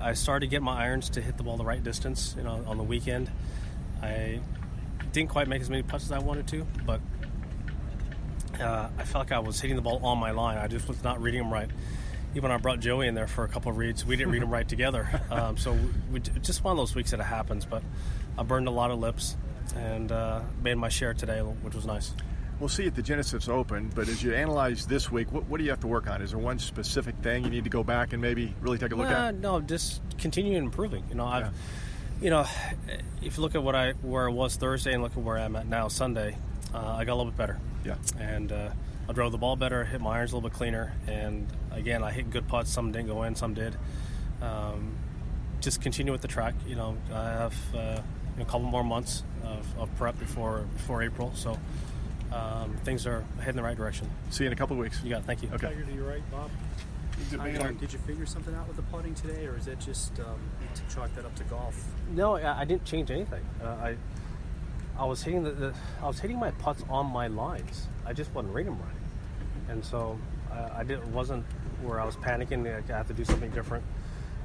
I started to get my irons to hit the ball the right distance. On the weekend, I didn't quite make as many putts as I wanted to, but I felt like I was hitting the ball on my line. I just was not reading them right. Even when I brought Joey in there for a couple of reads, we didn't read them right together. So just one of those weeks that it happens. But I burned a lot of lips and made my share today, which was nice. We'll see at the Genesis Open, but as you analyze this week, what do you have to work on? Is there one specific thing you need to go back and maybe really take a look at? No, just continuing improving. If you look at where I was Thursday and look at where I'm at now Sunday, I got a little bit better. Yeah. And I drove the ball better, hit my irons a little bit cleaner, and again, I hit good putts. Some didn't go in, some did. Just continue with the track. I have a couple more months of prep before April, so things are heading the right direction. See you in a couple of weeks. You got it. Thank you. Okay. Tiger, to your right, Bob. Did you figure something out with the putting today, or is it just to chalk that up to golf? No, I didn't change anything. I was hitting I was hitting my putts on my lines. I just wasn't reading them right, and so wasn't where I was panicking. I have to do something different.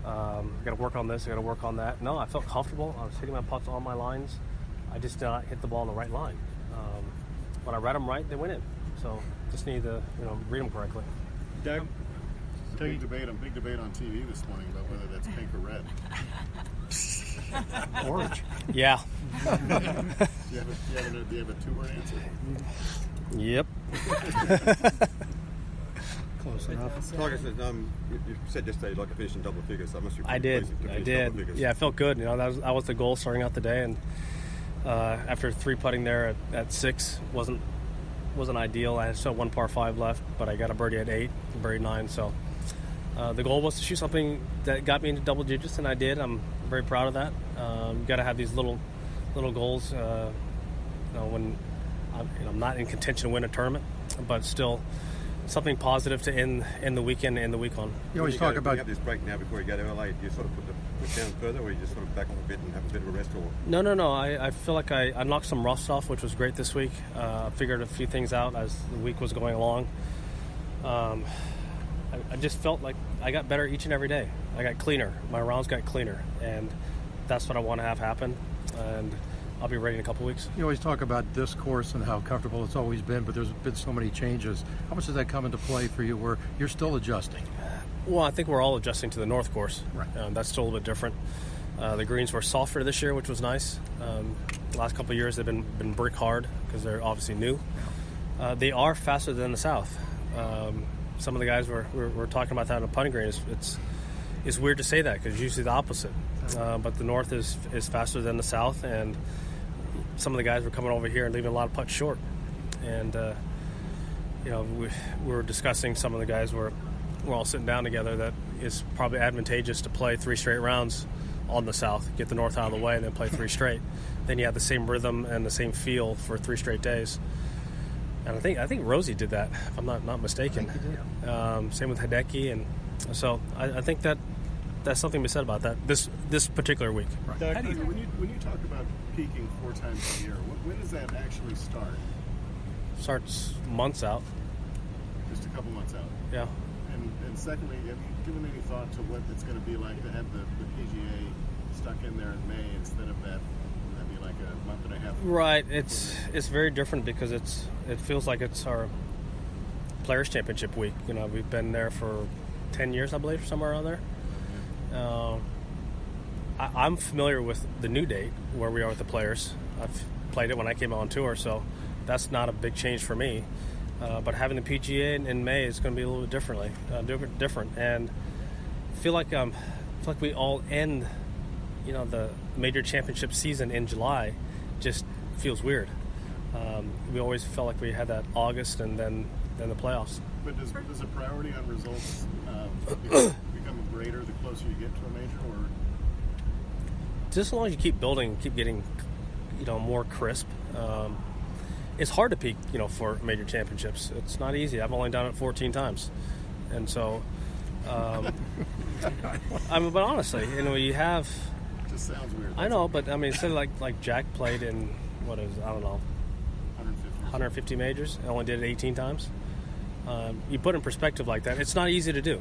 I got to work on this. I got to work on that. No, I felt comfortable. I was hitting my putts on my lines. I just did not hit the ball on the right line. When I read them right, they went in. So just need to read them correctly. Doug? Big debate on TV this morning about whether that's pink or red. Orange. Yeah. Do you have a two-word answer? Yep. Close enough. Tiger said, you said yesterday you'd like to finish in double figures. So I must be I did. Yeah, I felt good. That was the goal starting out the day, and after 3 putting there at 6 wasn't ideal. I had still one par 5 left, but I got a birdie at 8, a birdie 9. So the goal was to shoot something that got me into double digits, and I did. I'm very proud of that. You got to have these little goals. When I'm not in contention to win a tournament, but still something positive to end the weekend and the week on. You always talk about this break now before you go to LA. Do you sort of put the foot down further, or you just sort of back off a bit and have a bit of a rest? Or No. I feel like I knocked some rust off, which was great this week. Figured a few things out as the week was going along. I just felt like I got better each and every day. I got cleaner. My rounds got cleaner, and that's what I want to have happen. And I'll be ready in a couple weeks. You always talk about this course and how comfortable it's always been, but there's been so many changes. How much does that come into play for you where you're still adjusting? Well, I think we're all adjusting to the North course. Right. That's still a little bit different. The greens were softer this year, which was nice. The last couple of years they've been brick hard because they're obviously new. They are faster than the South. Some of the guys were talking about that on the putting green. It's weird to say that because usually the opposite. But the North is faster than the South, and some of the guys were coming over here and leaving a lot of putts short. And we were discussing, some of the guys we're all sitting down together, that it's probably advantageous to play 3 straight rounds on the South, get the North out of the way, and then play 3 straight. Then you have the same rhythm and the same feel for 3 straight days. And I think Rosie did that, if I'm not mistaken. Same with Hideki, and so I think that's something to be said about that this particular week. Right. Doug, when you talk about peaking 4 times a year, when does that actually start? Starts months out. Just a couple months out. Yeah. And secondly, have you given any thought to what it's going to be like to have the PGA stuck in there in May instead of that? Would that be like a month and a half? Right. It's very different because it feels like it's our Players Championship week. We've been there for 10 years, I believe, somewhere around there. I'm familiar with the new date where we are with the Players. I've played it when I came on tour, so that's not a big change for me. But having the PGA in May is going to be a little bit different. And I feel like we all end, the major championship season in July. Just feels weird. We always felt like we had that August and then the playoffs. But does a priority on results become greater the closer you get to a major, or just as long as you keep building, keep getting, more crisp. It's hard to peak, for major championships. It's not easy. I've only done it 14 times, and so, but honestly, you have. It just sounds weird. I know, but instead of like Jack played in 150 majors, and only did it 18 times. You put in perspective like that, it's not easy to do,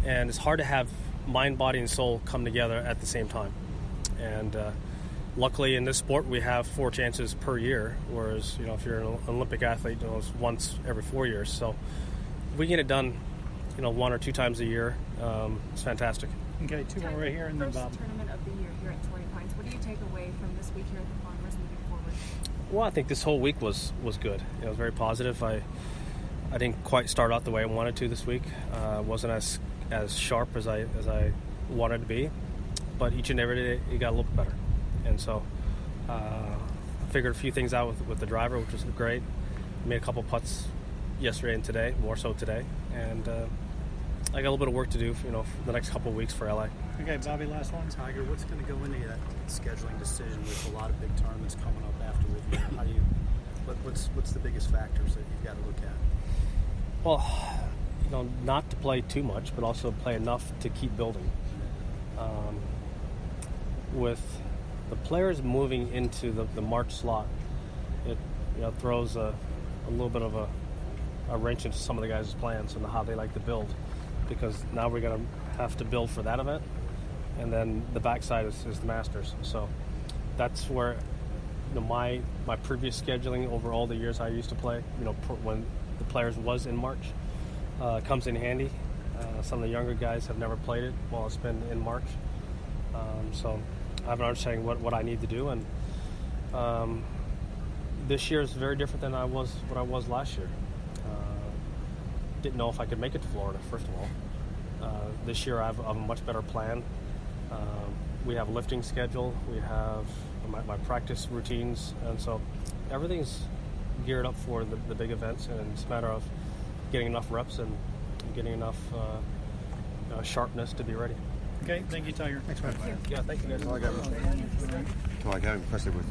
and it's hard to have mind, body, and soul come together at the same time. And luckily in this sport, we have 4 chances per year, whereas, if you're an Olympic athlete, it's once every 4 years. So if we get it done, 1 or 2 times a year, it's fantastic. Okay, 2 more right here, and then First Bob. tournament of the year here at Torrey Pines. What do you take away from this week here at the Farmers moving forward? Well, I think this whole week was good. It was very positive. I didn't quite start out the way I wanted to this week. Wasn't as sharp as I wanted to be, but each and every day it got a little bit better. And so I figured a few things out with the driver, which was great. Made a couple putts yesterday and today, more so today, and I got a little bit of work to do, for the next couple of weeks for LA. Okay, Bobby, last one. Tiger, what's going to go into that scheduling decision with a lot of big tournaments coming up after with you? How do you? What's the biggest factors that you've got to look at? Well, not to play too much, but also play enough to keep building. With the players moving into the March slot, it throws a little bit of a wrench into some of the guys' plans and how they like to build, because now we're going to have to build for that event, and then the backside is the Masters. So that's where my previous scheduling over all the years I used to play, when the players was in March, comes in handy. Some of the younger guys have never played it while it's been in March. So I have an understanding what I need to do, and this year is very different than what I was last year. Didn't know if I could make it to Florida, first of all. This year I have a much better plan. We have a lifting schedule, we have my practice routines, and so everything's geared up for the big events, and it's a matter of getting enough reps and getting enough sharpness to be ready. Okay, thank you, Tiger. Thanks, man. Yeah, thank you guys. So I go impressive with